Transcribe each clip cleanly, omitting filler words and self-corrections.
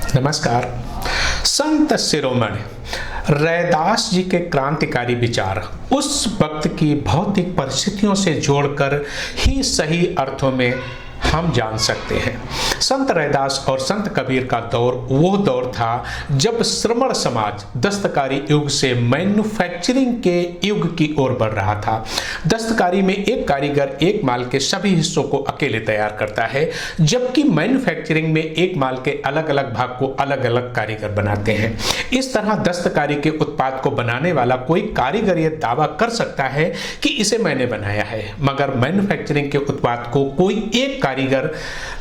नमस्कार। संत शिरोमणि रैदास जी के क्रांतिकारी विचार उस वक्त की भौतिक परिस्थितियों से जोड़कर ही सही अर्थों में हम जान सकते हैं। संत रैदास और संत कबीर का दौर वो दौर था जब श्रमण समाज दस्तकारी युग से मैन्युफैक्चरिंग के युग की ओर बढ़ रहा था। दस्तकारी में एक कारीगर एक माल के सभी हिस्सों को अकेले तैयार करता है, जबकि मैन्युफैक्चरिंग में एक माल के अलग अलग भाग को अलग अलग कारीगर बनाते हैं। इस तरह दस्तकारी के उत्पाद को बनाने वाला कोई कारीगर यह दावा कर सकता है कि इसे मैंने बनाया है, मगर मैन्युफैक्चरिंग के उत्पाद को कोई एक कारीगर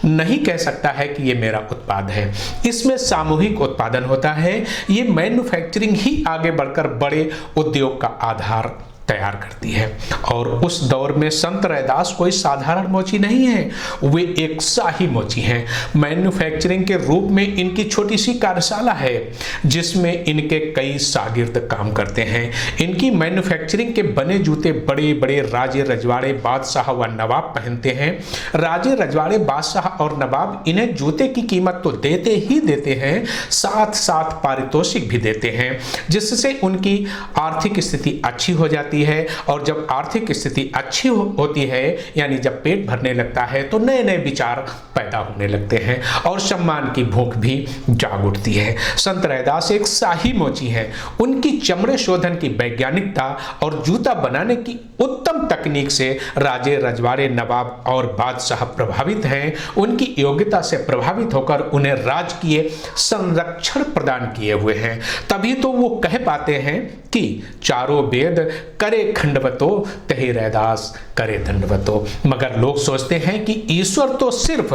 नहीं कह सकता है कि यह मेरा उत्पाद है। इसमें सामूहिक उत्पादन होता है। यह मैन्युफैक्चरिंग ही आगे बढ़कर बड़े उद्योग का आधार तैयार करती है। और उस दौर में संत रैदास कोई साधारण मोची नहीं है, वे एक शाही मोची हैं। मैन्युफैक्चरिंग के रूप में इनकी छोटी सी कार्यशाला है जिसमें इनके कई शागिर्द काम करते हैं। इनकी मैन्युफैक्चरिंग के बने जूते बड़े बड़े राजे रजवाड़े बादशाह व नवाब पहनते हैं। राजे रजवाड़े बादशाह और नवाब इन्हें जूते की कीमत तो देते ही देते हैं, साथ साथ पारितोषिक भी देते हैं, जिससे उनकी आर्थिक स्थिति अच्छी हो जाती है। और जब आर्थिक स्थिति अच्छी होती है, यानी जब पेट भरने लगता है, तो नए नए विचार पैदा होने लगते हैं और सम्मान की भूख भी जाग उठती है। संत रैदास एक शाही मोची है। उनकी चमड़े शोधन की वैज्ञानिकता और जूता बनाने की उत्तम तकनीक से राजे रजवाड़े नवाब और बादशाह प्रभावित हैं। उनकी योग्यता से प्रभावित होकर उन्हें राजकीय संरक्षण प्रदान किए हुए हैं। तभी तो वो कह पाते हैं कि चारों वेद करे खंडवतो तहि रैदास करे दंडवतो। मगर लोग सोचते हैं कि ईश्वर तो सिर्फ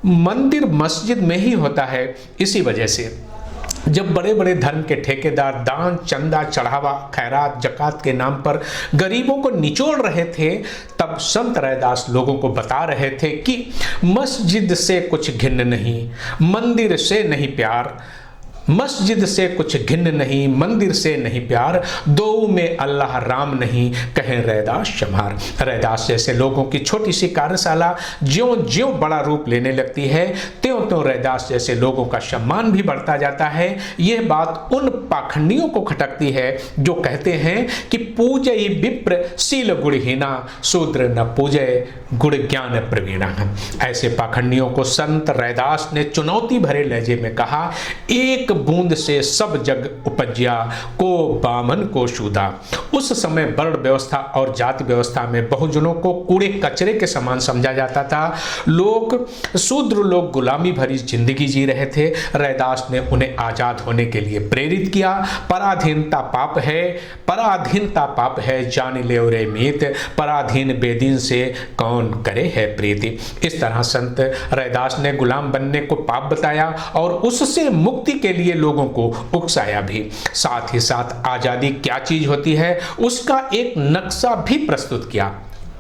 मंदिर मस्जिद में ही होता है। इसी वजह से जब बड़े बड़े धर्म के ठेकेदार दान चंदा चढ़ावा खैरात जकात के नाम पर गरीबों को निचोड़ रहे थे, तब संत रैदास लोगों को बता रहे थे कि मस्जिद से कुछ घिन्न नहीं, मंदिर से नहीं प्यार, मस्जिद से कुछ घिन्न नहीं, मंदिर से नहीं प्यार, दो में अल्लाह राम नहीं, कहें रैदास शमार। रैदास जैसे लोगों की छोटी सी कार्यशाला ज्यों ज्यों बड़ा रूप लेने लगती है, त्यों त्यों रैदास जैसे लोगों का सम्मान भी बढ़ता जाता है। यह बात उन पाखंडियों को खटकती है जो कहते हैं कि पूजय विप्र शील गुणहीना, शूद्र न पूजय गुण ज्ञान प्रवीणा। ऐसे पाखंडियों को संत रैदास ने चुनौती भरे लहजे में कहा, एक बूंद से सब जग उपज्या, को बामन को शूदा। उस समय वर्ण व्यवस्था और जाति व्यवस्था में बहुजनों को कूड़े कचरे के समान समझा जाता था। शूद्र लोग गुलामी भरी जिंदगी जी रहे थे। रैदास ने उन्हें आजाद होने के लिए प्रेरित किया। पराधीनता पाप है, पराधीनता पाप है, जान ले रे मीत, पराधीन बेदीन से कौन करे है प्रीति। इस तरह संत रैदास ने गुलाम बनने को पाप बताया और उससे मुक्ति के लिए लोगों को उकसाया भी। साथ ही साथ आजादी क्या चीज होती है उसका एक नक्शा भी प्रस्तुत किया।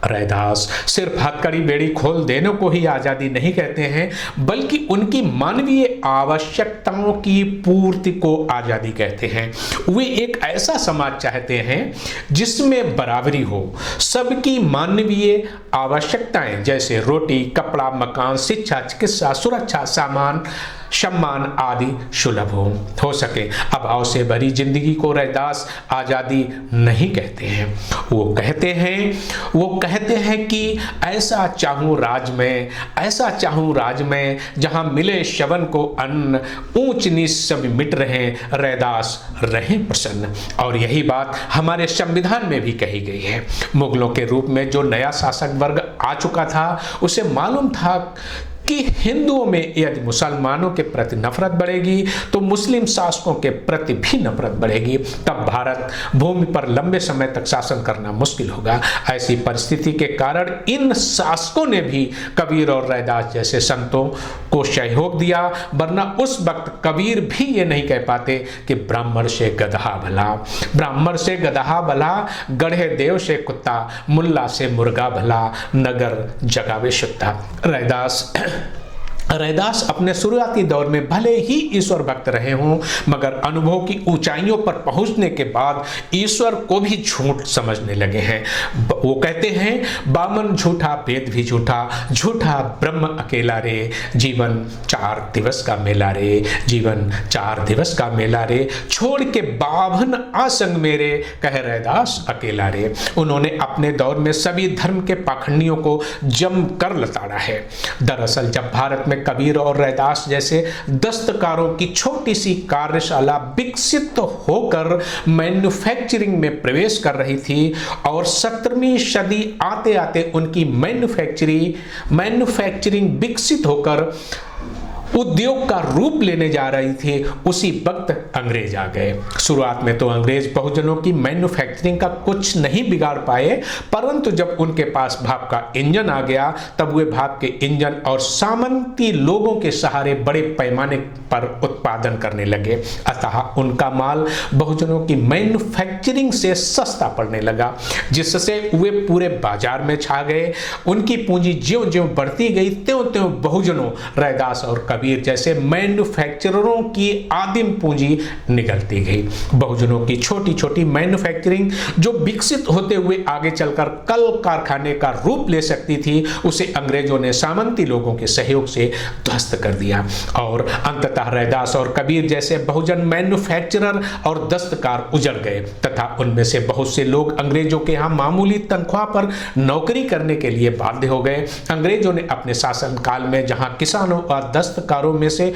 रैदास सिर्फ हथकड़ी बेड़ी खोल देने को ही आजादी नहीं कहते हैं, बल्कि उनकी मानवीय आवश्यकताओं की पूर्ति को आजादी कहते हैं। वे एक ऐसा समाज चाहते हैं जिसमें बराबरी हो, सबकी मानवीय आवश्यकताएं जैसे रोटी कपड़ा मकान शिक्षा चिकित्सा सुरक्षा सामान सम्मान आदि सुलभ हो सके। अभाव से भरी जिंदगी को रैदास आजादी नहीं कहते हैं। वो कहते हैं कि ऐसा चाहूं राज में, ऐसा चाहूं राज में, जहां मिले शवन को अन्न, ऊंच नीच सब मिट रहे, रैदास रहे प्रसन्न। और यही बात हमारे संविधान में भी कही गई है। मुगलों के रूप में जो नया शासक वर्ग आ चुका था, उसे मालूम था कि हिंदुओं में यदि मुसलमानों के प्रति नफरत बढ़ेगी तो मुस्लिम शासकों के प्रति भी नफरत बढ़ेगी। तब भारत भूमि पर लंबे समय तक शासन करना मुश्किल होगा। ऐसी परिस्थिति के कारण इन शासकों ने भी कबीर और रैदास जैसे संतों को सहयोग दिया, वरना उस वक्त कबीर भी ये नहीं कह पाते कि ब्राह्मण से गधा भला, ब्राह्मण से गधा भला, गढ़े देव से कुत्ता, मुल्ला से मुर्गा भला, नगर जगावे सुत्ता। रैदास रैदास अपने शुरुआती दौर में भले ही ईश्वर भक्त रहे हों, मगर अनुभव की ऊंचाइयों पर पहुंचने के बाद ईश्वर को भी झूठ समझने लगे हैं। वो कहते हैं, बामन झूठा, वेद भी झूठा, झूठा ब्रह्म अकेला रे, जीवन 4 दिवस का मेला रे, जीवन 4 दिवस का मेला रे, छोड़ के बाभन आसंग मेरे, कह रैदास अकेला रे। उन्होंने अपने दौर में सभी धर्म के पाखंडियों को जम कर लताड़ा है। दरअसल जब भारत में कबीर और रैदास जैसे दस्तकारों की छोटी सी कार्यशाला विकसित होकर मैन्युफैक्चरिंग में प्रवेश कर रही थी और 17वीं सदी आते आते उनकी मैन्युफैक्चरिंग विकसित होकर उद्योग का रूप लेने जा रही थी, उसी वक्त अंग्रेज आ गए। शुरुआत में तो अंग्रेज बहुजनों की मैन्युफैक्चरिंग का कुछ नहीं बिगाड़ पाए, परंतु जब उनके पास भाप का इंजन आ गया तब वे भाप के इंजन और सामंती लोगों के सहारे बड़े पैमाने पर उत्पादन करने लगे। अतः उनका माल बहुजनों की मैन्युफैक्चरिंग से सस्ता पड़ने लगा, जिससे वे पूरे बाजार में छा गए। उनकी पूंजी ज्यों-ज्यों बढ़ती गई त्यों-त्यों बहुजनों, रैदास और कबीर जैसे मैन्युफैक्चररों की आदिम पूंजी निकलती गई। बहुजनों की छोटी छोटी मैन्युफैक्चरिंग जो विकसित होते हुए आगे चलकर कल कारखाने का रूप ले सकती थी, उसे अंग्रेजों ने सामंती लोगों के सहयोग से ध्वस्त कर दिया और अंततः रैदास और कबीर जैसे बहुजन मैन्युफैक्चरर और दस्तकार उजड़ गए तथा उनमें से बहुत से लोग अंग्रेजों के यहाँ मामूली तनख्वाह पर नौकरी करने के लिए बाध्य हो गए। अंग्रेजों ने अपने शासनकाल में जहां किसानों और दस्तकारों में से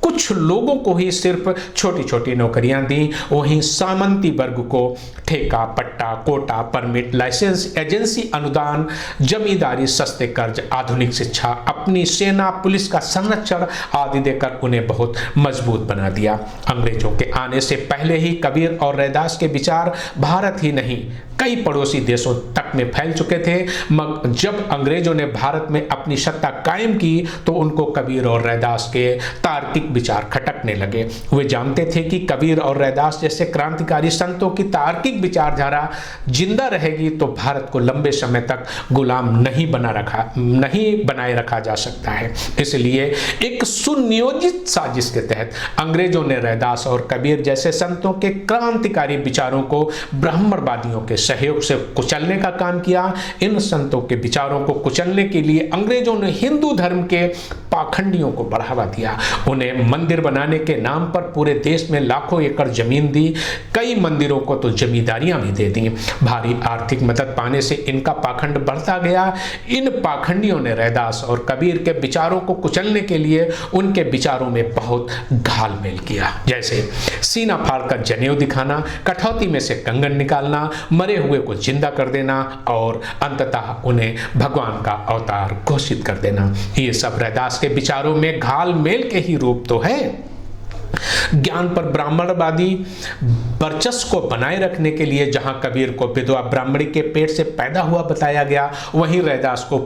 कुछ लोगों को ही सिर्फ छोटी छोटी नौकरियां दी, वहीं सामंती वर्ग को ठेका, पट्टा, कोटा, परमिट, लाइसेंस, एजेंसी, अनुदान, जमींदारी, सस्ते कर्ज, आधुनिक शिक्षा, अपनी सेना, पुलिस का संरक्षण आदि देकर उन्हें बहुत मजबूत बना दिया। अंग्रेजों के आने से पहले ही कबीर और रैदास के विचार भारत ही नहीं कई पड़ोसी देशों तक में फैल चुके थे। मगर जब अंग्रेजों ने भारत में अपनी सत्ता कायम की तो उनको कबीर और रैदास के तार्किक विचार खटकने लगे। वे जानते थे कि कबीर और रैदास जैसे क्रांतिकारी संतों की तार्किक विचारधारा जिंदा रहेगी तो भारत को लंबे समय तक गुलाम नहीं बनाए रखा जा सकता है। इसलिए एक सुनियोजित साजिश के तहत अंग्रेजों ने रैदास और कबीर जैसे संतों के क्रांतिकारी विचारों को ब्राह्मणवादियों के सहयोग से कुचलने का काम किया। इन संतों के विचारों को कुचलने के लिए अंग्रेजों ने हिंदू धर्म के पाखंडियों को बढ़ावा दिया। उन्हें मंदिर बनाने के नाम पर पूरे देश में लाखों एकड़ जमीन दी, कई मंदिरों को तो जमींदारियां भी दे दी। भारी आर्थिक मदद पाने से इनका पाखंड बढ़ता गया। इन पाखंडियों ने रैदास और कबीर के विचारों को कुचलने के लिए उनके विचारों में बहुत घालमेल किया, जैसे सीना फाड़कर जनेऊ दिखाना, कठौती में से कंगन निकालना, मरे हुए को जिंदा कर देना और अंततः उन्हें भगवान का अवतार घोषित कर देना। ये सब रैदास के विचारों में घालमेल के ही रूप तो है। ज्ञान पर ब्राह्मणवादी वर्चस्व को बनाए रखने के लिए जहां कबीर को विधवा ब्राह्मणी के पेट से पैदा हुआ बताया गया, वहीं रैदास को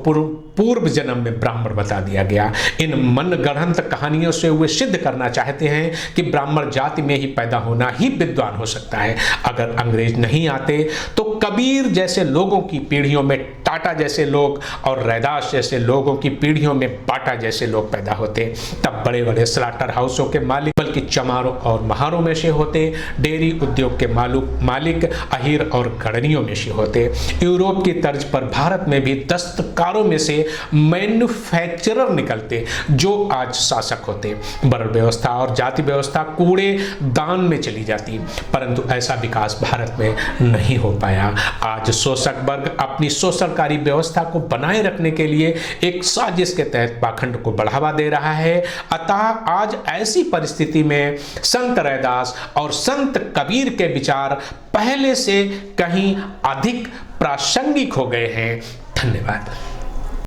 पूर्व जन्म में ब्राह्मण बता दिया गया। इन मनगढ़ंत कहानियों से वे सिद्ध करना चाहते हैं कि ब्राह्मण जाति में ही पैदा होना ही विद्वान हो सकता है। अगर अंग्रेज नहीं आते तो कबीर जैसे लोगों की पीढ़ियों में टाटा जैसे लोग और रैदास जैसे लोगों की पीढ़ियों में बाटा जैसे लोग पैदा होते। तब बड़े बड़े स्लाटर हाउसों के मालिक बल्कि चमारों और महारों में से होते, डेयरी उद्योग के मालिक अहीर और गणनियों में से होते। यूरोप की तर्ज पर भारत में भी दस्तकारों में से मैन्युफैक्चरर निकलते जो आज शासक होते। वर्ण व्यवस्था और जाति व्यवस्था कूड़े दान में चली जाती, परंतु ऐसा विकास भारत में नहीं हो पाया। आज शोषक वर्ग अपनी शोषणकारी व्यवस्था को बनाए रखने के लिए एक साजिश के तहत पाखंड को बढ़ावा दे रहा है। अतः आज ऐसी परिस्थिति में संत रैदास और संत कबीर के विचार पहले से कहीं अधिक प्रासंगिक हो गए हैं। धन्यवाद।